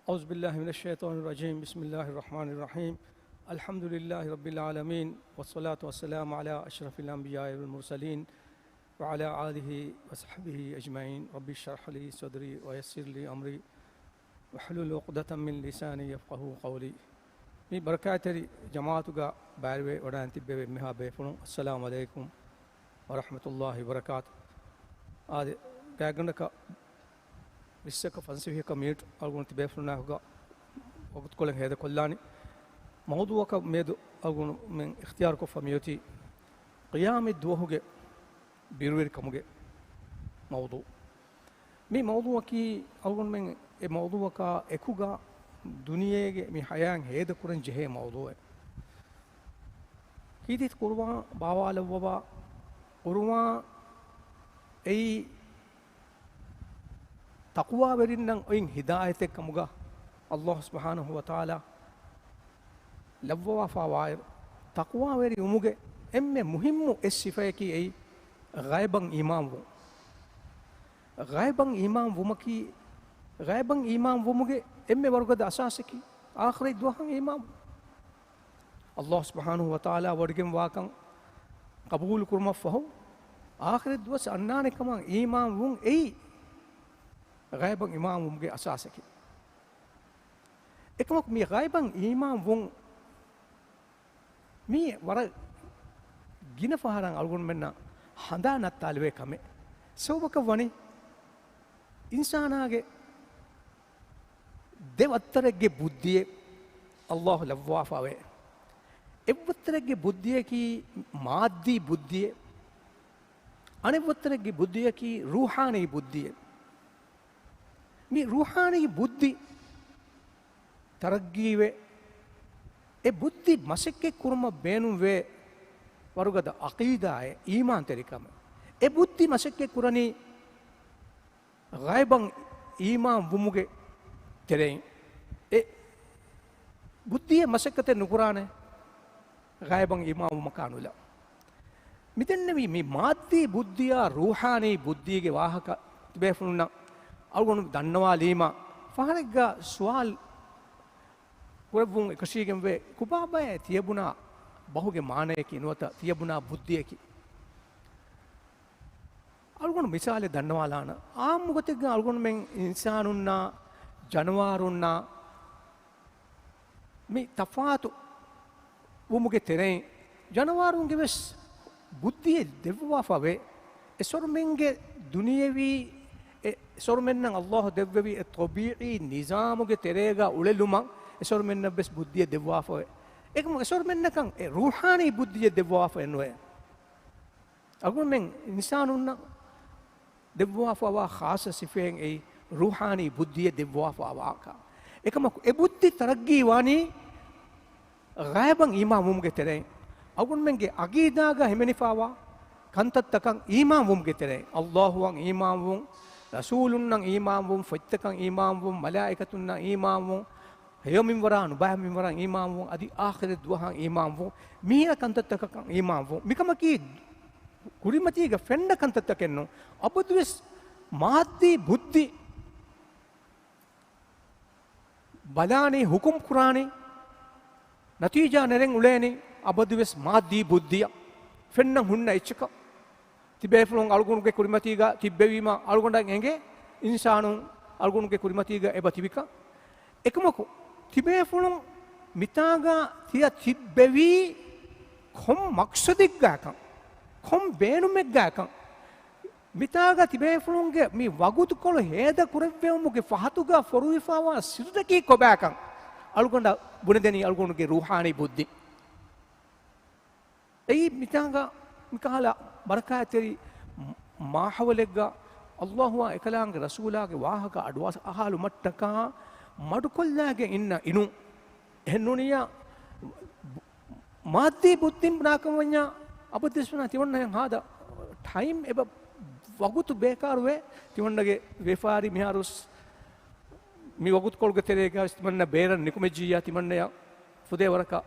أعوذ بالله من الشيطان الرجيم بسم الله الرحمن الرحيم الحمد لله رب العالمين والصلاة والسلام على أشرف الأنبياء والمرسلين وعلى آله وصحبه أجمعين ربي اشرح لي صدري ويسر لي أمري واحلل عقدة من لساني يفقهوا قولي مي بركاتري جماعتك باروي ودان تبي مها بيفنو السلام عليكم ورحمة الله وبركاته آد بعندك විස්සක 500ක metre අල්ගොන් තිබෙෆුනාහුග වගත් කොලෙන් හේද කොල්ලානි මවදුවක මේද අල්ගොන් මෙන් ඉක්තියාර කො ෆමියති qiyaami දුවහුගේ බිරුවෙරි කමුගේ මවදු මේ මවදුවකි අල්ගොන් මෙන් ඒ මවදුවක එකුගා දුනියේගේ මේ හයන් හේද කුරන් ජෙහේ මවදුවේ කීදිත් කුර්වා බාවාලවවා කුර්වා ඒ තක්වා වෙරින්නම් ඔයින් හිදායත් එක්ක මුග අල්ලාහ් සුබ්හානහු වතාලා ලව්වා ෆාවාය තක්වා වෙරි උමුගේ එම්මෙ මුහිම්මු එස් සිෆයකි ඒ ගයිබන් ඊමාම් වුමකි ගයිබන් ඊමාම් වුමුගේ එම්මෙ වර්ගද අසාසකි ආඛිරේ දුවහන් ඊමාම් අල්ලාහ් සුබ්හානහු වතාලා වඩගෙන් වාකන් කබූල් කුර්ම ෆහු ආඛිරේ දුවස් අන්නානේ කමන් ඊමාම් වුන් ඒ ගයිබන් ඉමාම් වුම්ගේ අසාසකි එකමක් මේ ගයිබන් ඉමාම් වුන් මේ වර ගින ෆහරන් අල්ගොන් මෙන්න හඳා නත්තාලුවේ කමේ සෝබක වනි ඉන්සානාගේ දෙවත්තරගේ බුද්ධියේ අල්ලාහ් ලව්වාෆාවේ එවත්තරගේ බුද්ධිය කී මාද්දී බුද්ධිය අනෙවත්තරගේ බුද්ධිය කී රූහානී බුද්ධිය මේ රූහානී බුද්ධි තරග්ගීවේ ඒ බුද්ධි මසෙක්කේ කුර්ම බේනුම් වේ වරුගද අකීදාය ඊමාන් තරිකම ඒ බුද්ධි මසෙක්කේ කුරණි ගයිබන් ඊමාන් වුමුගේ තෙරෙන් ඒ බුද්ධිය මසෙක්කතේ නුකුරානේ ගයිබන් ඊමාන් වුමකානුලා මිදෙන්නේ මේ මාද්දී බුද්ධිය රූහානී බුද්ධියගේ වාහක තිබෙෆුන්නා අල්ගොන් දන්නවා ලීමා ෆහරෙග්ගා සුවාල් කුරබුන් එකශීගෙන් වේ කුබාබය තියබුණා බහුගේ මානයක ඉනුවත තියබුණා බුද්ධියකි අල්ගොන් මිසාලේ දන්නවාලාන ආම්මුගතෙග්ග අල්ගොන් මෙන් ඉන්සානුන්නා ජනවාරුන්නා මේ තෆාතු වුමුගේ තෙරෙන් ජනවාරුන්ගේ වෙස් බුද්ධිය දෙවවා ෆවේ එසොර්මෙන්ගේ දුනියවි සොර්මෙන්නම් අල්ලාහ් දෙව්වෙවි තොබීයි නිසාමුගේ තෙරේගා උලෙලුමන් සොර්මෙන්න බස් බුද්ධිය දෙවවාෆෝ එකම සොර්මෙන්නකන් ඒ රූහානී බුද්ධිය දෙවවාෆෝ එනෝය අගොන් ඉන්සානුන්න දෙවවාෆෝ වා ખાસ සිෆෙන් ඒ රූහානී බුද්ධිය දෙවවාෆෝ වාකා එකම ඒ බුද්ධි තරග්ගී වානි ගයිබන් ඊමාම් මුම්ගේ තෙරේ අගොන් මෙන්ගේ අගීදාගා හිමනිෆාවා කන්තත්තකන් ඊමාම් මුම්ගේ තෙරේ අල්ලාහ්වන් ඊමාම් වුන් රසූලුන්නම් ඊමාම් වුන් ෆොත්තකන් ඊමාම් වුන් මලායිකතුන්නම් ඊමාම් වුන් හයමින් වරාන් බයමින් වරාන් ඊමාම් වුන් අදි ආඛිර දුවහන් ඊමාම් වුන් මීර කන්තත්තකන් ඊමාම් වුන් මිකම කී කුරිමතිගේ ෆෙන්ඩ කන්තත්තකෙන්නෝ අබදුස් මාද්දී බුද්ධි බලානේ හුකුම් කුරානේ නතිජා නරෙන් උලේනේ අබදුස් මාද්දී බුද්ධිය ෆෙන්න හුන්න ඉච්චක තිබේෆලොන් අල්ගොනුගේ කුරිමතිගා තිබ්බෙවීම අල්ගොන්ඩන් එංගේ ඉන්සානුන් අල්ගොනුගේ කුරිමතිගා එබ තිබික එකමකු තිබේෆලොන් මිතාගා තිය තිබ්බෙවි කොම් මක්සදිග්ගාකම් කොම් බේනුමෙග්ගාකම් මිතාගා තිබේෆලොන්ගේ මේ වගුතු කොළ හේද කුරෙව්වෙමුගේ ෆහතුගා ෆොරුවිෆාවා සිරුදකී කොබෑකම් අල්ගොන්ඩ බුණදෙනි අල්ගොනුගේ රූහානී බුද්ධි එයි මිතාගා මිකාලා බරකාතෙරි මාහවලෙග්ගා අල්ලාහ්වා එකලාංගේ රසූලාගේ වාහක අඩුවාස අහලු මට්ටකා මඩුකොල්ලාගේ ඉන්න ඉනු එන්නුනියා මාද්දී බුද්ධින් බ්නාකමඤ්ඤා අපදිස්වනා තිවන්නයන් හාදා ටයිම් එබ වගුතු බේකාරුවේ තිවන්නගේ වෙෆාරි මිහාරුස් මි වගුත් කොල්ග තෙරේගා තිවන්න බේරන් නිකුමෙජියා තිවන්නය ෆුදේ වරකා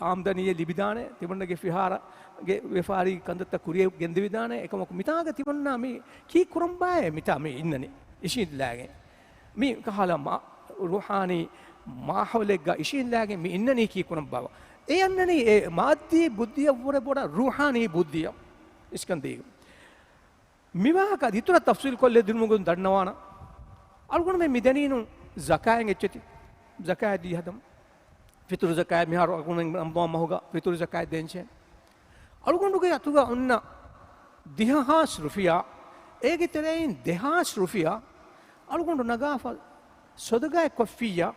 ආම්දනීය ලිබිදානේ තිබුණගේ ෆිහාරගේ වෙෆාරි කන්දත්ත කුරිය ගෙන්ද විදානේ එකමක මිතාග තිබුණා මේ කී කුරම්බාය මිතා මේ ඉන්නනේ ඉෂින්ලාගේ mi kahala ruhani maaholegga ishinlaage mi innani ki kunam baba e annani e maaddi buddhiya wore boda ruhani buddhiya iskandi miwaaka ditura tafsil kolle dirmugun dannawana algon me midaninu zakayen echeti zakaya di hadam fitur zakaya mihar algon amdom mahuga fitur zakaya denchen algon duge atuga onna dihas rufiya ege terein dehas rufiya algon nagafa sodagay koffiya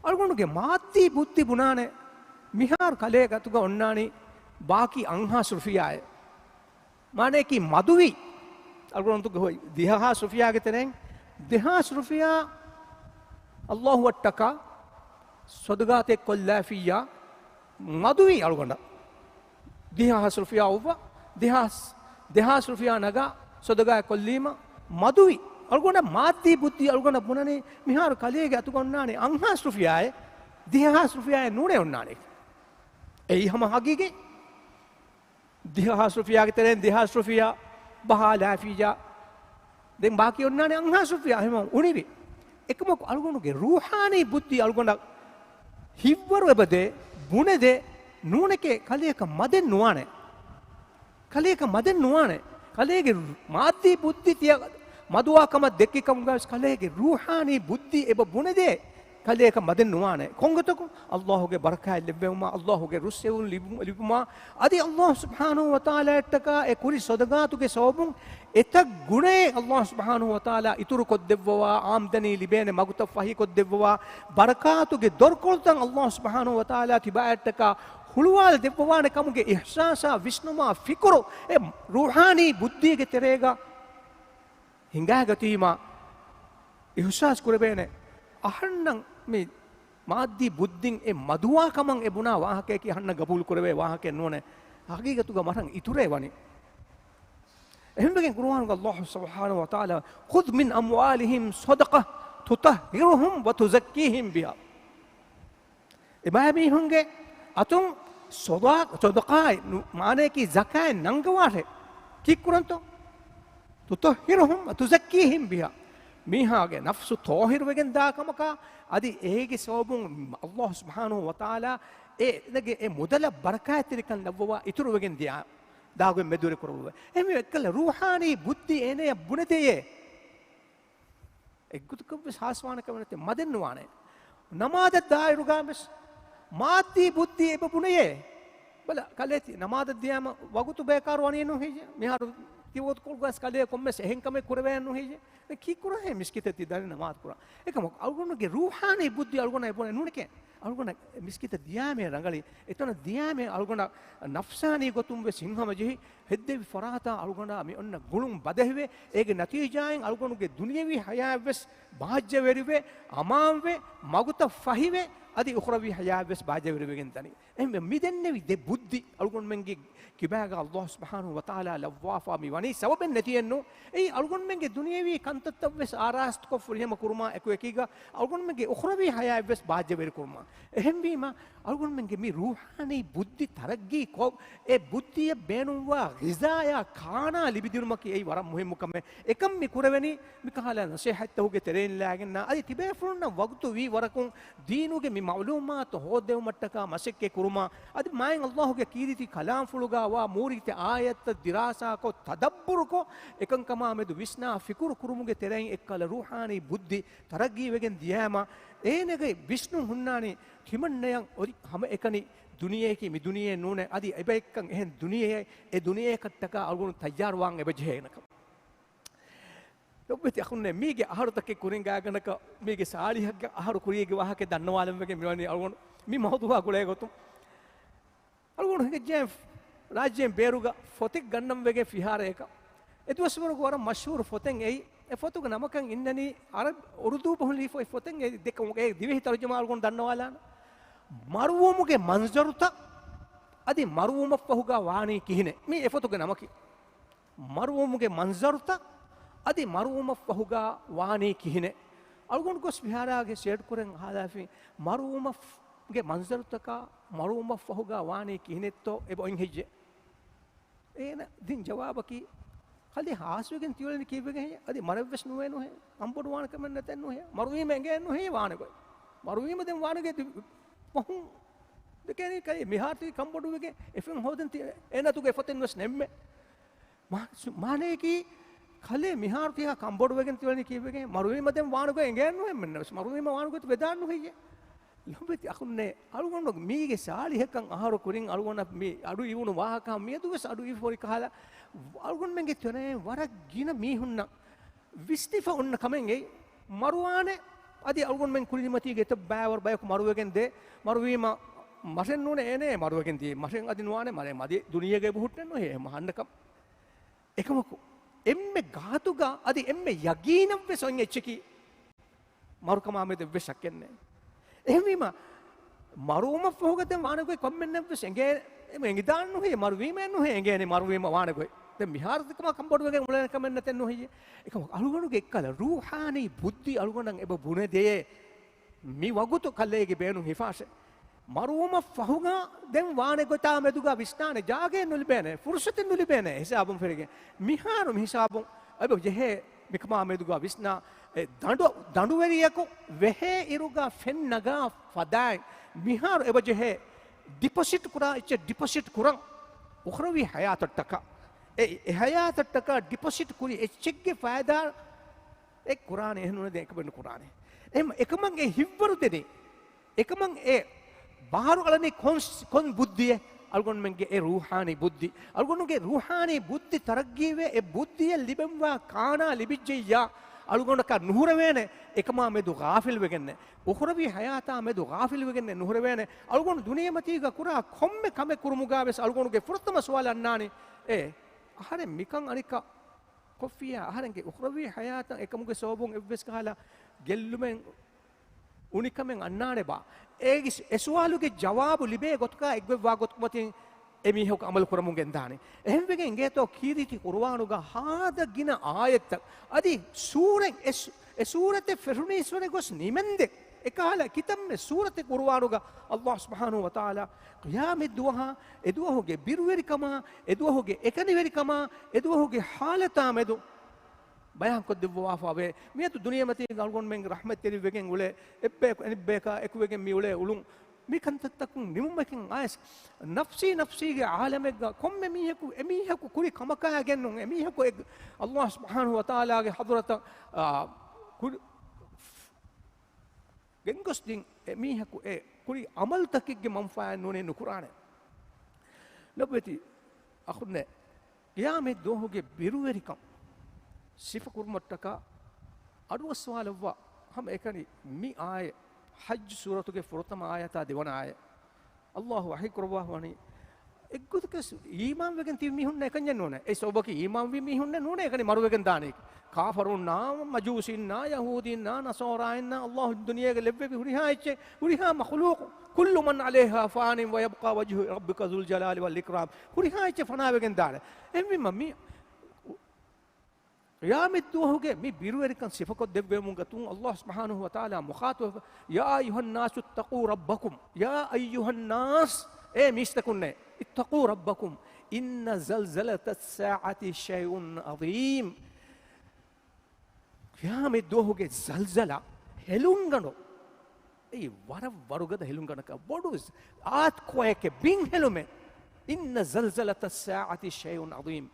algon ge maaddi buddhi bunane mihar kale gatuga onnani baki anhas rufiya माने कि मधुवी अल्लाह तो होई दिहास रुपया के तेरे दिहास रुपया अल्लाह टका सदगाते कोल्लाफिया मधुवी अल्लाह दिहास रुपया उवा दिहास रुपया नगा सदगा कोल्लीमा मधुवी अल्लाह माती बुद्धि अल्लाह पुनने मिहार कलेगे अतुका उन्नाने अंहास रुपया है दिहास रुपया है नूने उन्नाने यही हम आगे के दिहास रुपया के तेरे दिहास रुपया बहा लाफिया देख बाकी उन्नाने अंहास रुपया है हम उन्हीं भी एक मौक अलगुन के रूहानी बुद्धि अलगुन हिव्वर वे बदे बुने दे नूने के कले का मदन नुआने कले के माती बुद्धि तिया मधुआ कम देखी कम गा कले के रूहानी बुद्धि एब बुने दे कले का मदन नुआने कोंगे तो अल्लाह के बरका लिबेमा अल्लाह के रुस्से लिबुमा अदि अल्लाह सुब्हानहु व तआला तका ए कुरी सदगातु के सबुं एतक गुणे अल्लाह सुब्हानहु व तआला इतुरु को देववा आमदनी लिबेने मगुत फही को देववा बरकातु के दरकोल्तन अल्लाह सुब्हानहु व तआला तिबायत तका हुलवाल देववाने कमुगे इहसासा विष्णुमा फिक्रो ए रूहानी बुद्धि के तेरेगा हिंगा गतिमा इहसास कुरबेने अहन्नं में मादी बुद्धिं ए मधुआ कमं ए बुना वहाँ के कि हन्न गबूल कुरवे वहाँ के नोने हकीकत का मरंग इतुरे वानी हम बगे कुरान का अल्लाह सुब्हानहु व तआला खुद मिन अमवालिहिम सदक़ह तुतहिरुहुम व तुज़क्कीहिम बिहा इबामी होंगे अतुम सदक़ा माने की ज़कात नंगवारे की कुरान तो तुतहिरुहुम व तुज़क्कीहिम बिहा मीहागे नफ्सु तोहिर वेगन दाकमका अदि एगे सोबुं अल्लाह सुब्हानहु व तआला ए नगे ए मुदल बरकात तिरकन लव्वा इतुरु वेगन दिया दागे मेदुरे करव एमे एकल रूहानी बुद्धि एने बुनेते එක්ගුතු කබ්බ සාස්වාන කවනත මදෙන් වානේ නමාද දායරුගාමස් මාති බුද්ධි එපුණේ බල කලේති නමාද දියාම වගුතු බේකාර වණේ නෝ හේජ මෙහාර කිවොත් කොල්ගස් කලේ කොම්මස් එහෙන්කම කුරවෑන් නෝ හේජ කි කුරහේ මිස්කිතති දන නමාද කුරා එකම අල්ගොනගේ රූහානී බුද්ධි අල්ගොන එපොනේ නුනකේ අල්ගොන මිස්කිත දියාමේ රංගලි එතන දියාමේ අල්ගොන නෆ්සානී ගොතුම් වේ සිංහම ජෙහි හෙද්දෙවි ෆරාතා අල්ගොන මේ ඔන්න ගුළුම් බදෙහිවේ ඒගේ නතිජායෙන් අල්ගොනගේ දුනියවි හයාවස් භාජ්‍ය වෙරිවේ අමාම්වේ මගුත ෆහිවේ අදි උඛරවි හයාවස් භාජ්‍ය වෙරිවෙගෙන් තනි එහම මිදෙන්නේ විද බුද්ධි අල්ගොන මෙන්ගේ කිබෑග අල්ලාහ් සුබ්හානහු වතාලා ලව්වාෆා මිවනි සවබෙන් නැතියෙන්නු ඒ අල්ගොන මෙන්ගේ දුනියවි කන්තත්තවස් ආරාස්ත කො ෆුරියම කුරුමා එකු එකීගා අල්ගොන මෙන්ගේ උඛරවි හයාවස් භාජ්‍ය වෙරි කුරුමා එහෙම වීම අල්ගොන මෙන්ගේ මේ රූහානී බුද්ධි තරග්ගී කො ඒ බුද්ධිය බේනුවා ගිසායා කානා ලිබිදිරුමකි ඒ වරම් මුහිම්මුකම එකම් මි කුරවෙනි මිකහලා නසීහත් තෝගේ තෙරෙන් ලාගෙන අදි තිබේ ෆුරුන්න වග්තු වී වරකුන් දීනුගේ මි මවලුමාත හොදෙව මට්ටකා මසෙක්කේ කුරුමා අදි මායන් අල්ලාහ්ගේ කීරිති කලාම් ෆුලුගා වා මූරිති ආයත් දිරාසා කො තදබ්බුරු කො එකං කමා මෙදු විස්නා ෆිකුරු කුරුමුගේ තෙරෙන් එක්කල රූහානී බුද්ධි තරග්ගී වෙගෙන් දියාම ඒනගේ විෂ්ණු හුන්නානි කිමන්නයන් ඔරි හැම එකනි दुनिया की मी दुनिया नूने आदि एबेकं एहन दुनिया ए दुनिया कट्टका अलगुन तैयार वांग एबजे नक लोबते अखुने मीगे आहार तक कुरिंगा गनक मीगे साड़ी हग आहार कुरिगे वाह के दन्नवालम वेगे मिलनी अलगुन मी महदुवा गुले गोतु अलगुन हेगे जे राज्य बेरुगा फोतिक गन्नम वेगे फिहार एक एतवसमर गोर मशहूर फोतें ए फोतुग नमकं इन्ननी अरब उर्दू बहुली फोतें देखो ए दिवे तर्जुमा अलगुन दन्नवाला मरुवमुगे मंजरुता अदि मरुवम पहुगा वाणी किहिने मी एफतुगे नमकी मरुवमुगे मंजरुता अदि मरुवम पहुगा वाणी किहिने अलगुन गोस बिहारागे सेड कुरें हादाफी मरुवमगे मंजरुतका मरुवम पहुगा वाणी किहिने तो एबो इंहिजे एना दिन जवाब की කලි හාස්වගෙන් තියවලනේ කීපෙගේ අද මරවස් නුවේ නොහේ අම්බොඩ වාන කමෙන් නැතෙන් නොහේ මරුවීම එංගේ නොහේ වානකොයි මරුවීම දෙන් වානගේ පහුන් දෙකේ කයි මිහාටි කම්බොඩුවගේ එෆෙන් හොදන් එනතුගේ ෆතෙන් වස් නෙම්මේ මානේ කී කලේ මිහාටි කම්බොඩුවගෙන් තියවලනේ කීපෙගේ මරුවීම දෙන් වානකොයි එංගේ නොහේ මෙන්න මරුවීම වානකොයි වෙදාන් නොහේ ලොබෙති අකුන්නේ අලුගොන්න මීගේ සාලි හකන් ආහාර කුරින් අලුගොන්න මේ අඩු ඉවුණු වාහකම් මේ දුවස් අඩු ඉෆෝරි කහලා අලුගොන්න මෙන්ගේ තනේ වරක් ගින මීහුන්න විස්තිෆ උන්න කමෙන්ගේ මරුවානේ අදී අලුගොන්න මෙන් කුලිමතිගේ ත බෑවර් බයක මරුවගෙන් දේ මරුවීම මසෙන් නුනේ එනේ මරුවගෙන් දී මසෙන් අදී නුවානේ මරේ මදී දුනියගේ බුහුට්ටන් නොහේ මහන්නකම් එකමකු එම්මේ ගාතුගා අදී එම්මේ යගීනම් වෙසොන් එච්චකි මරුකමාමෙද වෙසක්න්නේ එහෙමීම මරුවම ෆෝගතෙන් වානකොයි කොම්මෙන් නැවස් එංගේ එංගේ දාන්න නොහේ මරුවීම නොහේ එංගේනේ මරුවීම වානකොයි දැන් මිහාරතිකම කම්බොඩුවගෙන් මුලන කමෙන් නැතෙන් නොහේ එකම අලුගණුගේ එක්කල රූහානී බුද්ධි අලුගණන් එබ බුනේ දේ මි වගුතු කල්ලේගේ බේනු හිෆාෂ මරුවම ෆහුගා දැන් වානකොයි තා මෙදුගා විස්නානේ ජාගේ නුලිබේනේ ෆුර්සතින් නුලිබේනේ හිසාබුම් ෆෙරගේ මිහාරු හිසාබුම් අබ ජෙහේ මිකමා මෙදුගා විස්නා දඬුවරියකු වෙහේ ඉරුගා ෆෙන්නගා ෆදායි මිහාරු එබජෙහේ ඩිපොසිට් කුරා ඉච්ච ඩිපොසිට් කුරන් උඛරවි හයාතට්ටක ඒ හයාතට්ටක ඩිපොසිට් කුරි එච්චෙක්ගේ ෆායදා ඒ කුරානේ එහෙනුනේ දැන් එකබෙන්න කුරානේ එහෙම එකමං ඒ හිව්වරු දෙනේ එකමං ඒ බාහරු කලනේ කොන් බුද්ධිය අල්ගොන් මෙන්ගේ ඒ රූහානි බුද්ධි අල්ගොන්ගේ රූහානි බුද්ධි තරග්ගීවේ ඒ බුද්ධිය ලිබෙම්වා කානා ලිබිජ්ජියා අලුගොන්නක නුහුර වේනේ එකමා මෙදු ගාෆිල් වෙගන්නේ උඛරවි හයාතා මෙදු ගාෆිල් වෙගන්නේ නුහුර වේනේ අලුගොන්න දුනියමතිග කුරා කොම්මෙ කමෙ කුරුමුගාවෙස් අලුගොන්නගේ ෆුර්තම සවාල අන්නානි ඒ අහරෙ මිකන් අනික කොෆියා අහරෙන්ගේ උඛරවි හයාතා එකමුගේ සෝබුන් එව්ස් කහලා ගෙල්ලුමෙන් උනිකමෙන් අන්නානේ බා ඒගි එසුවාලුගේ ජවාබු ලිබේ ගොත්කා එක්වෙවා ගොත්කමතින් එමිහොක අමල් කරමුගෙන් දානේ එහෙම වෙගෙන් ගේතෝ කීරිති කුර්ආනුගා හාදගින ආයත අදි සූරෙන් ඒ සූරතේ ෆිරුනීස්වරේ ගොස් නිමෙන්දෙ එකහල කිතම්මේ සූරතේ කුර්ආනුගා අල්ලාහ් සුබ්හානහු වතාලා ඛියාමෙ දුවහා එදුවහුගේ බිරුවෙරිකම එදුවහුගේ එකනිවෙරිකම එදුවහුගේ හාලතා මෙදු බයම් කොද්දවා ෆාවේ මියතු දුනියමති ගල්ගොන් මෙන් රහමත් තෙරි වෙගෙන් උලේ එබ්බේ එනිබ්බේක එක් වෙගෙන් මි උලේ උලුන් මිකන්තත්තකුන් නිමුමකින් ආයස් නෆ්සීගේ ආලමෙග කොම්මෙ මීහකු එමීහකු කුරි කමකා ගෙන්නුන් එමීහකු අල්ලාහ් සුබ්හානහු වතාලාගේ හදරත ගෙන්ගොස් දින් එමීහකු ඒ කුරි අමල් තකිගේ මම්ෆායන් නුනේ නුකුරානේ ලොබෙති අඛුන්නේ යාමෙ දෝහුගේ බිරුවෙරිකම් සිෆ කුර්මට්ටක අඩුව සවාලවා හම එකනි මි ආය හජ් සූරතුගේ ෆුරතම ආයතා දෙවන ආය අල්ලාහ් වහී කරවා වනි එක්ගොතක ඊමාන් වෙගෙන් ති මිහුන්න එකන් යන්නෝනේ ඒ සෝබකි ඊමාන් වි මිහුන්න නෝනේ එකනි මරු වෙගෙන් දානේ කාෆරුන් නා මජූසින් නා යහූදීන් නා නසෝරායින් නා අල්ලාහ් දුනියගේ ලෙබ්බේ හුරිහා ඉච්චේ හුරිහා මඛලූක් කුල්ලු මන් අලයිහා ෆානින් වයබ්කා වජ්හු රබ්බික සුල් ජලාලි වල් ඉක්රාම් හුරිහා ඉච්චේ ෆනා වෙගෙන් දානේ එම්මි මම්මි යාමිද්දුහුගේ මේ බිරුවෙරිකන් සිෆකොත් දෙව්වෙමුන් ගතුන් අල්ලාහ් සුබ්හානහු වතාලා මුඛාතබ යා අයුහන් නාස් ඉත්තකූ රබ්බකුම් යා අයුහන් නාස් ඒ මිස්තකුන්නේ ඉත්තකූ රබ්බකුම් ඉන්න සල්සලත الساعة شيء عظيم යාමිද්දුහුගේ සල්සලා හෙලුංගනෝ ඒ වරුගද හෙලුංගනක බොඩු ආත් කොයක බින් හෙලුමේ ඉන්න සල්සලත الساعة شيء عظيم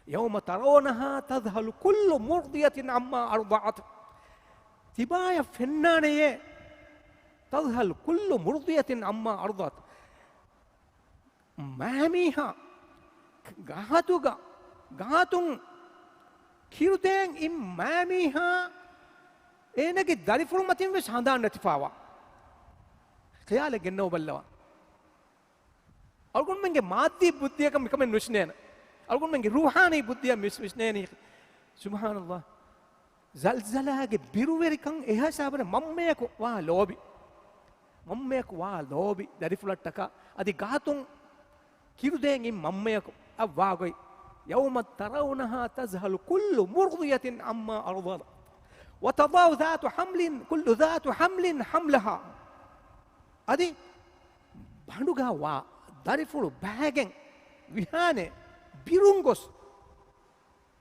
يوم ترونها تذهل كل مرضية عما أرضعت تبايا فنانية تذهل كل مرضية عما أرضعت ماميها غاتون كيرتين إم ماميها إنك داري فرمتين بس هندان نتفاوا خيالك جنو بالله أقول منك مادي بديك مكمل نشنين أقول منك روحاني بديا مسنيني سبحان الله زلزلة بيرووري كان إيه سابنا ممّيك واللوبي ممّيك واللوبي داري فلتكا أدي قاتون كيلو دين ممّيك أبواغي يوم ترونها تذهل كل مرضية عما أرضت وتضع ذات حمل كل ذات حمل حملها أدي بانوغا وا داري فلو باغين ويهانه බිරුංගොස්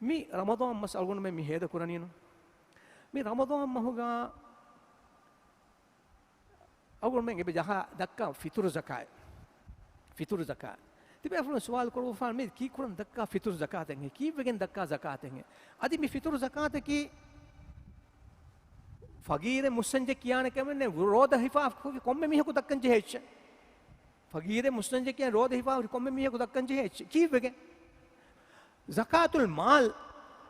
mi ramadan mas algon me mi heda kuranino mi ramadan mahuga algon men ebe jaha dakka fitur zakat tibe afun sual koro fan me ki kuran dakka fitur zakat en ki vegen dakka zakat en adi mi fitur zakat ki fagire musanje kiyane kemenne roda hifa komme mi ko dakkan je hech fagire musanje kiyan roda hifa komme mi ko dakkan je hech ki vegen zakatul mal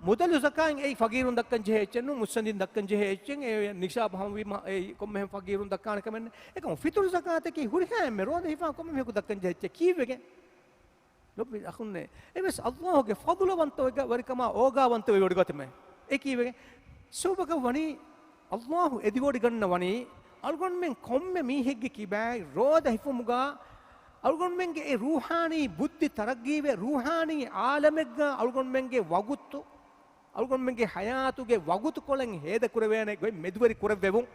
mudalu zakain ei fagirun dakkan je hechnu musandin dakkan je hechen e nisha bhamwi ei komme fagirun dakkan kemenne ekam fitur zakat ki huriha me roda hifa komme mi ko dakkan je hech ki vegen lobbi akhunne emes allah ge fadlwanto ga warikama oga wanto e odigotme e ki vegen subaka wani Allah එදිගොඩි ගන්න වනේ අල්ගොන් මෙන් කොම්මෙ මීහෙක්ගේ කිබෑ රෝද හිෆුමුගා අල්ගොන් මෙන්ගේ ඒ රූහානී බුද්ධි තරග්ගීවේ රූහානී ආලමෙග්ග අල්ගොන් මෙන්ගේ වගුත්තු අල්ගොන් මෙන්ගේ හයාතුගේ වගුතු කොලෙන් හේද කුරවෑනේ ගොයි මෙදුවරි කුරවෙවුන්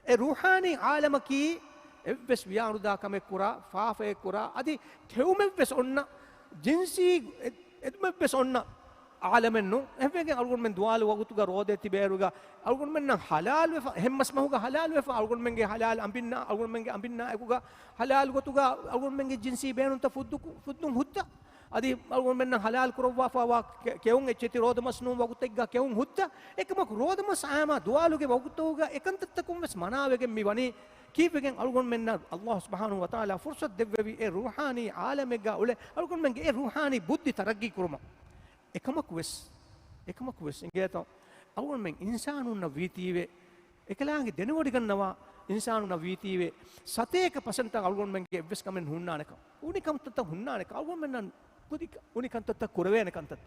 ඒ රූහානී ආලමකී එව්වස් වියානුදා කමෙක් කුරා ෆාෆේ කුරා අදි තෙවුමෙව්වස් ඔන්න ජින්සී එදුමෙව්වස් ඔන්න عالمنو هفين أقول من دوال وقتك رودة تبيروجا أقول من حلال وفا هم اسمه حلال وفا أقول من حلال أمبنا أقول من أمبنا أقولك حلال وقتك أقول من جنسي بينهم تفدون هدا أدي أقول من حلال كروفا فوا كيون اتشتي رود مسنو وقتك كيون هدا إكما رود مس عاما دوالوجا وقتوجا إكنت تكون مس مناوجا ميباني كيف يجن أقول من الله سبحانه وتعالى فرصة دبوي روحاني عالمك ولا أقول من روحاني بدي ترقي كرما එකමක් වෙස් ඉංගේත අවුල් මෙන් ඉන්සානුන්න වීතිවේ එකලාගේ දෙනවඩි ගන්නවා ඉන්සානුන්න වීතිවේ සතේක පසන්ත අවුල් මෙන්ගේ එවස් කමෙන් හුන්නානක උනිකම් තත්ත හුන්නානක අවුල් මෙන්න පුදික උනිකම් තත්ත කුරවේන කන්තත්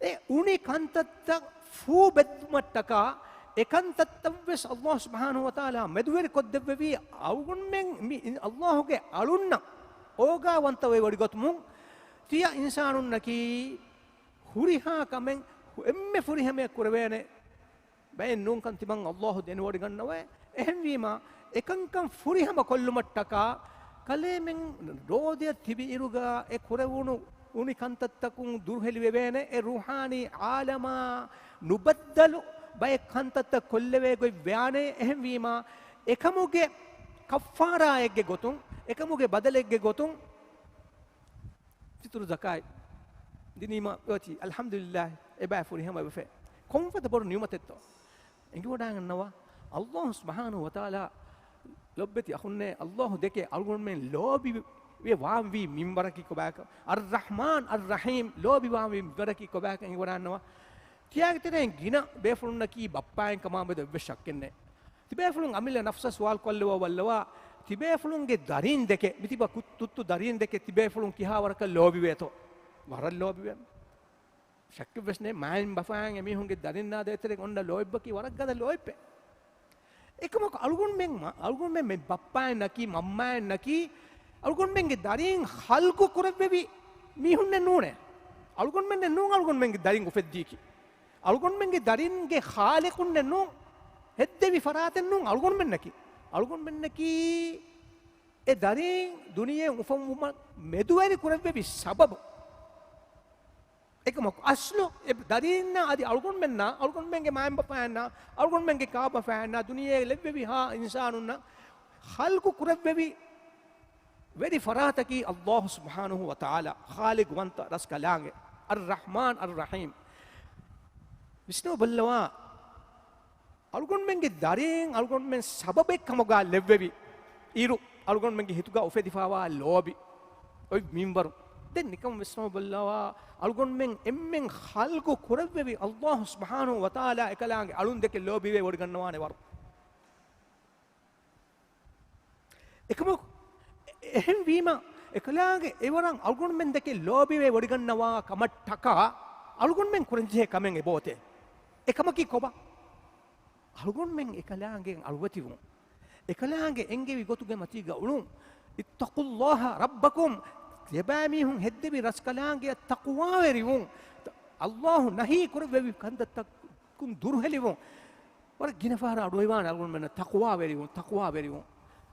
ඒ උනිකම් තත්ත ෆූ බෙද්මට්ටක එකන් තත්තවස් අල්ලාහ් සුබ්හානහු වතාලා මෙදුවරි කොද්දෙව්වි අවුල් මෙන් අල්ලාහ්ගේ අලුන්න ඕගා වන්ත වේ වඩිගොතුමු තිය ඉන්සානුන්නකි හුරිහා කමෙන් එම්මෙ ෆුරිහමේ කුරවේනේ බයෙන් නුන් කන් තිබන් අල්ලාහ් දෙන වඩ ගන්නවා එහෙන් වීම එකංකම් ෆුරිහම කොල්ලුමට්ටක කලෙමෙන් රෝදිය තිබිරුගා ඒ කුරවුණු උනි කන්තත්තකුන් දුර්හෙලි වෙවේනේ ඒ රුහානි ආලමා නුබද්දලු බය කන්තත්ත කොල්ලවේ ගොයි ව්‍යානේ එහෙන් වීම එකමුගේ කෆාරායගේ ගොතුන් එකමුගේ බදලෙක්ගේ ගොතුන් චිතුරු zakai dinima oti alhamdulillah eba furihama befe comfortable niumatetto engi wodang nawa allah subhanahu wa taala lobbeti akhunne allah deke algon men lobi we waamvi mimbaraki ko baka arrahman arrahim lobi waamvi mimbaraki ko baka engi wodang nawa tiage tenen gina befulunna ki bappaen kama bed be shakkenne tibefulun amilla nafsa swal kollewa wallawa tibefulunge darin deke mitiba tuttu darin deke tibefulun kiha waraka lobi weto වරල් ලෝබිවෙන් ශක්ක වෙස්නේ මයින් බෆාන් එමි හුන්ගේ දරින්නා දෙතරේ ඔන්න ලෝයිබ්බකි වරක් ගද ලෝයිප්පේ එකම අලුගුන් මෙන් මෙ බප්පාය නකි මම්මාය නකි අලුගුන් මෙන්ගේ දරින් හල්කු කුරෙව්වෙවි මිහුන්නේ නෝනේ අලුගුන් මෙන්නේ නෝන් අලුගුන් මෙන්ගේ දරින් උෆෙද්දීකි අලුගුන් මෙන්ගේ දරින්ගේ ખાලෙකුන්නේ නෝන් හෙද්දෙවි ෆරාතෙන් නෝන් අලුගුන් මෙන්නකි ඒ දරින් දුනියේ උෆම් මෙදුවරි කුරෙව්වෙවි සබබ එකම අස්ලු දරින්න আদি අලුගොන් මෙන්න අලුගොන් මෙන්ගේ මායම් බපෑන්න අලුගොන් මෙන්ගේ කාබ ෆෑන්න දුනියේ ලෙබ්බෙවි හා ඉන්සානුන්න خلق කුරෙව්වෙවි වෙරි ෆරාතකි අල්ලාහ් සුබ්හානහු වතාලා خالق වන්ත රස්කලාංගේ අර්රහ්මාන් අර්රහීම් විෂ්ණු බල්ලවා අලුගොන් මෙන්ගේ දරින් අලුගොන් මෙන් සබබෙක් කමගා ලෙබ්වෙවි ඉරු අලුගොන් මෙන්ගේ හිතුගා උෆෙදිෆාවා ලෝබි ඔයි මින්බර් den nikam visma ballawa algon men emmen khalqu kurabbi allah subhanahu wa taala ekalaange alun deke lobi we wod gannawane war ekam ehem wima ekalaange ewaran algon men deke lobi we wod gannawa kamattaka algon men kurenje kamen ebote ekamaki koba algon men ekalaange alwatiwu ekalaange engevi gotuge matiga ulun ittaqullaha rabbakum يباميهم هدبي رسكلانجي التقوى وريون الله نهي كربي كند تكون درهليون ورجينا فارا دويوان أقول من التقوى وريون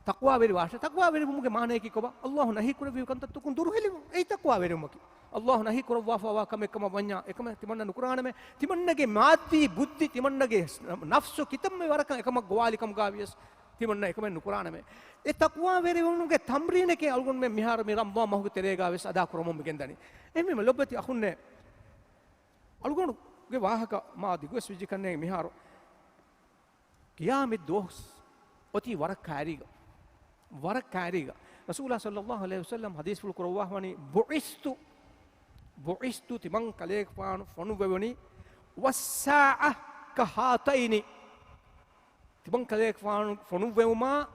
تقوى وري واشة تقوى وري ممكن ما نيجي كوبا الله نهي كربي كند تكون درهليون أي تقوى وري ممكن අල්ලාහ් නහි කරවවා කම එකම වඤ්ඤා එකම තිමන්න නුකුරානමේ තිමන්නගේ මාද්දී බුද්ධි තිමන්නගේ නෆ්සු කිතම් මේ වරක එකම ගවාලිකම් ගාවියස් තිමන්න එකම නුකුරානමේ ඒ තක්වා වෙරි වුණුගේ තම්රීනකේ අල්ගොන් මේ මිහාර මිරම් වා මහුගේ තෙරේ ගාවියස් අදා කරොම මෙගෙන්දනි එම්මෙ ලොබ්බති අහුන්නේ අල්ගොන්ගේ වාහක මා දිගස් විජි කන්නේ මිහාර කියාමෙ දොස් ඔති වරක් කාරීග රසූලා සල්ලල්ලාහු අලයිහි වසල්ලම් හදීස් ෆුල් කරවවා වනි බුයිස්තු තිමන් කලේක් පානු ෆොනු වෙවනි වස්සාඅ කහාතයිනි තිමන් කලේක් පානු ෆොනු වෙවමා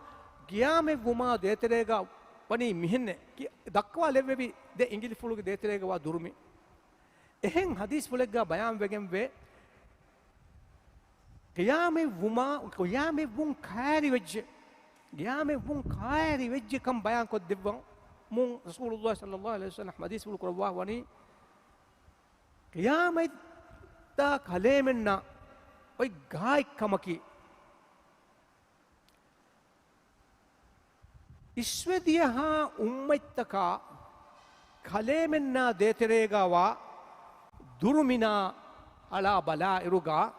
ගියාමෙ වුමා දේතරේග වනි මිහෙන්නේ දක්වා ලෙවෙවි දෙ ඉංග්‍රීසි ෆුල්ගේ දේතරේග වා දුරුමි එහෙන් හදීස් ෆුලෙක් ගා බයාන් වෙගෙන් වේ ගියාමෙ වුන් කාරි වෙජ්ජ ගියාමෙ වුන් කාරි වෙජ්ජ කම් බයාන් කොත් දෙවං මුන් රසූලුල්ලාහ් සල්ලල්ලාහු අලයිහි වසල්ලම් හදීස් full කරවවා වනි qiyamet ta kalemenna oy gaaykamaki iswediha ummattaka kalemenna deteregawa durumina ala bala iruga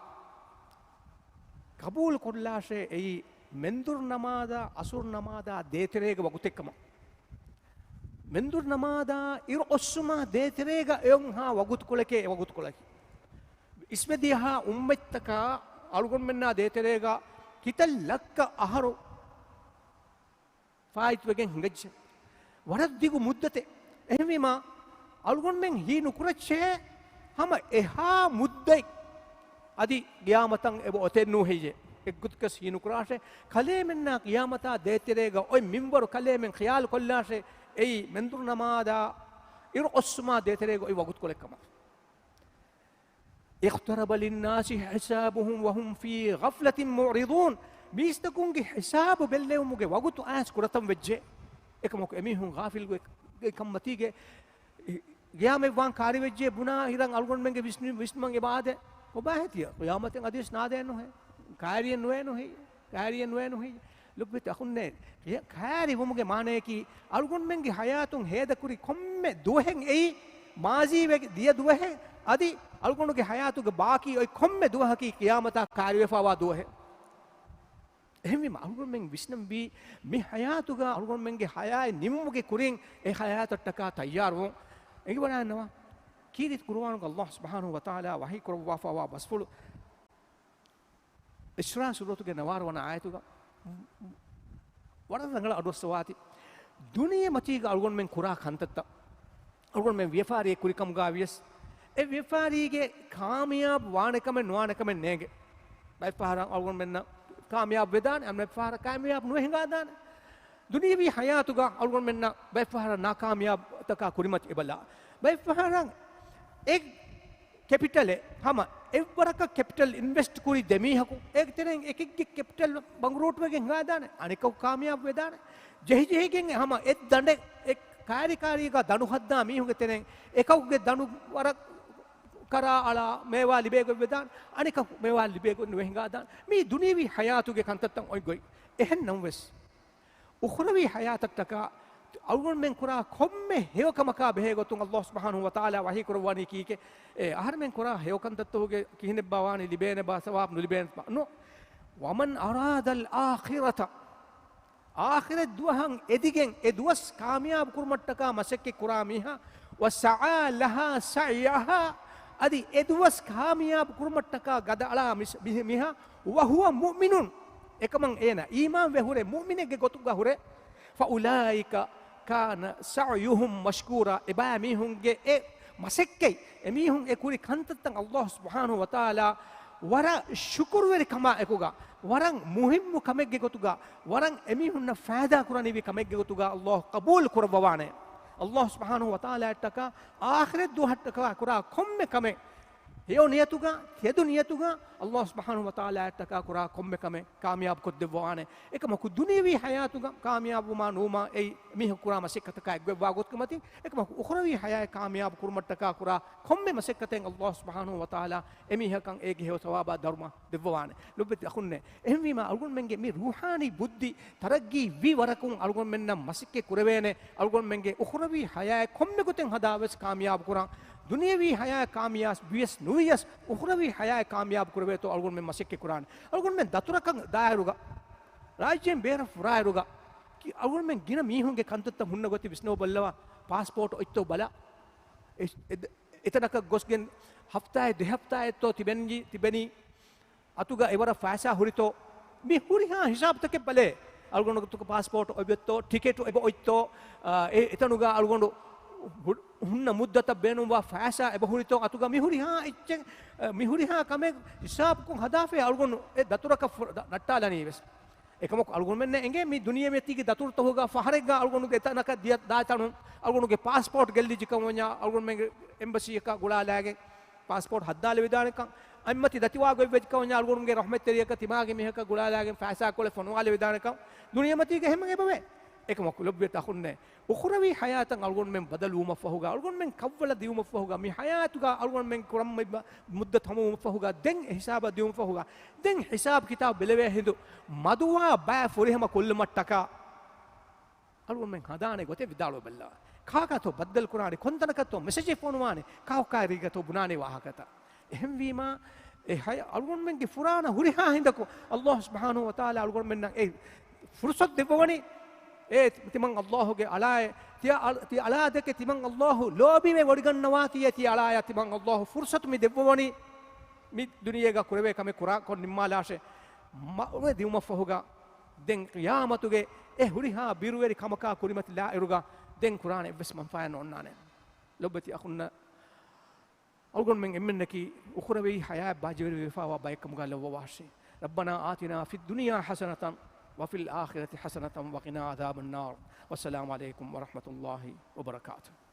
kabul kullashe ei mendur namada asur namada deterega wagutekkama mendur namada ir ossuma deterega eon ha wagut kolake ismediha ummettaka algon menna deterega kital lakka aharu fait wegen hingaj waraddigu muddate ehmima algon men hi nukuracche hama eha muddai adi qiyamatan ebo otennu heje ekgutkas hi nukurashe kalemenna qiyamata deterega oy minbar kalemen khayal kollashe ei mendur namada ir osma deterego ei wagut kolekkama iqtaraba linnasi hisabuhum wa hum fi ghaflatin mu'ridun bistakungi hisabu bellewmuge wagutu as kuratam vejje ekamok emihun ghafil ge kammatige giyame wan kari vejje buna hiran algon menge visman ibade obahetiya qiyamatin adis naden no he kariyen no he ලොබ්බෙත් අහුන්නේ කාරි වමුගේ මානයකි අල්ගොන් මෙන්ගේ හයාතුන් හේදකුරි කොම්මෙ දුවහෙන් එයි මාසී වෙගේ දිය දුවහෙන් අදි අල්ගොන්ගේ හයාතුගේ බාකි ඔයි කොම්මෙ දුවහකි කියාමතා කාරි වෙෆාවා දුවහෙ එහෙමි අල්ගොන් මෙන් විශ්නම් බි මේ හයාතුගේ අල්ගොන් මෙන්ගේ හයායි නිමුගේ කුරින් ඒ හයාතට්ටක තයාර වො එගි බලන්නවා කීරිත් කුර්ආනුක අල්ලාහ් සුබ්හානහු වතාලා වහී කරවා ෆවා බස්ෆුල් ඉස්රා සූරතුගේ නවාර වන ආයතුගේ වරදංගල අඩොස්සවාති දුනිය මචීග අල්ගොන් මෙන් කුරා කන්තත්ත අල්ගොන් මෙන් ව්‍යාපාරයේ කුරිකම් ගාවියස් ඒ ව්‍යාපාරීගේ කාමියාබ් වානකම නොවානකම නේගේ බයි පහර අල්ගොන් මෙන්න කාමියාබ් වෙදාන අම් පහර කාමියාබ් නොහෙඟා දාන දුනියවි හයාතුග අල්ගොන් මෙන්න බයි පහර නාකාමියාබ් තක කුරිමත් එබලා බයි පහරන් එක් कैपिटल है हम एक बार का कैपिटल इन्वेस्ट करी देमी हको एक तेरे एक एक कैपिटल बंगरोट में गंगा दाने अनेक कामयाब वेदाने जही जही गेंगे हम एक दंडे एक कार्यकारी का दनु हद्दा मी होंगे तेरे एक के दनु वर करा अला मेवा लिबे को वेदान अनेक मेवा लिबे को गंगा दान मी दुनियावी हयातु के कंततम ओय गोई एहन नवस उखरवी हयात तक अल्गुन में कुरा खोम्मे हेवकमका बेहेगोतुं अल्लाह सुब्हानहु व तआला वही कुरवानी की के आहर में कुरा हेवकन दत्तो होगे किहने बावानी लिबेने बा सवाब नु लिबेन नो वमन अरादल आखिरत आखिरत दुहं एदिगें ए दुवस कामयाब कुरमट्टका मसक्के कुरामीहा व सआ लहा सयहा अदि ए दुवस कामयाब कुरमट्टका गदअला मिहा व हुवा मुमिनुन एकमं एना ईमान वे हुरे मुमिनेगे गोतुगा हुरे फ़उलाइका कान सअयुहुम मशकूरा इबामीहुंगे ए मसक्के एमीहुं ए कुरी कंततंग अल्लाह सुब्हानहु व तआला वरा शुक्र वेरि कमा एकुगा वरं मुहिम्मु कमेगे गोतुगा वरं एमीहुंना फायदा कुरानी भी कमेगे गोतुगा अल्लाह कबूल कुरबवाने अल्लाह सुब्हानहु व तआला टका आखिरत दो हट टका कुरा खुम्मे कमे هيو نيتوغا هيدو نيتوغا الله سبحانه وتعالى تكا كرا كم كم كامياب كد دبوانه එකම කු දුනියවි හයාතුග කාමියාබ් වුමා නෝමා ඒ මිහ කුරා මසෙක්කතක එක්වාගොත් කමති එකම උඛරවි හයාය කාමියාබ් කුරුමට්ටක කුරා කොම්මෙ මසෙක්කතෙන් අල්ලාහ් සුබ්හානහු වතාලා එමිහකන් ඒගේ හේව සවාබා ධර්ම දෙවවානේ ලොබ්බති අඛුන්නේ එහෙම අල්ගොන් මෙන්ගේ මේ රූහානි බුද්ධි තරග්ගි වි වරකුන් අල්ගොන් මෙන්න මසෙක්කේ කුරවේනේ අල්ගොන් මෙන්ගේ උඛරවි හයාය කොම්මෙ ගොතෙන් හදාවස් කාමියාබ් කුරා दुनियावी हया कामयाब बीएस नुवियस उखरवी हया कामयाब कुरवे तो अलगुन में मसिक के कुरान अलगुन में दतुरक दायरुगा राज्य में बेर फुरायरुगा कि अलगुन में गिना मी होंगे कंतत हुन्न गति विष्णु बल्लवा पासपोर्ट इतो बला इतनक गोस्गेन हफ्ता है 2 हफ्ता है तो तिबेनी अतुगा एवरा फैसा हुरितो मी हुरिहा हिसाब तक बले अलगुन तुक पासपोर्ट ओबेतो टिकट एबो इतो इतनुगा अलगुन हुन्न मुद्दत बेनुवा फैसा एबहुरितो अतुगा मिहुरिहा इच्चे मिहुरिहा कमे हिसाब को हदाफे अलगुन ए दतुर का नट्टालनी बस एकम अलगुन में एंगे मी दुनिया में तीकी दतुर तो होगा फहरेगा अलगुन के तना का दिया दातानु अलगुन के पासपोर्ट गल्ली जिकमोnya अलगुन में एम्बसी का गुड़ा लागे पासपोर्ट हद्दाले विदाने का अम्मति दतिवा गो वेज कमोnya अलगुन के रहमत तेरिया का दिमाग में का गुड़ा लागे फैसा कोले फोन वाले विदाने का दुनिया में तीके हेमगे बवे एक मकुलबियत अखुन्ने उखरवी हयातन अलगुन में बदल उम फहुगा अलगुन में कव्वल दिउम फहुगा मी हयातुगा अलगुन में कुरम मुद्दत हम फहुगा दें हिसाब दिउम फहुगा दें हिसाब किताब बिलवे हिंदु मदुवा बा फुरिहम कुल मट्टका अलगुन में हदाने गोते विदालो बल्ला खाका तो बदल कुराने कोंतनक तो मैसेज फोन वाने कावकारीग तो बुनाने वाहकता एहम वीमा ए हय अलगुन में के फुराना हुरिहा हिंदको अल्लाह सुब्हानहु व तआला अलगुन में ए फुर्सत देववनी ए तिमंग अल्लाह के अलाए ती अला दे के तिमंग अल्लाह लोबी में वडगन्नवा ती अलाया तिमंग अल्लाह फुर्सत में देववनी मी दुनिया का कुरवे कमे कुरा को निम्मालाशे वे दिउम फहुगा दें क़ियामतुगे ए हुरिहा बिरुवेरी कमका कुरिमत ला इरुगा दें कुरान बस मनफायन ओन्नाने लबती अखुन्ना अलगुन में इम्मनकी उखरवी हया बाजरी वफा बायकम गा लवाशी रब्बना आतिना फिद दुनिया हसनतन وفي الآخرة حسنة وقنا عذاب النار والسلام عليكم ورحمة الله وبركاته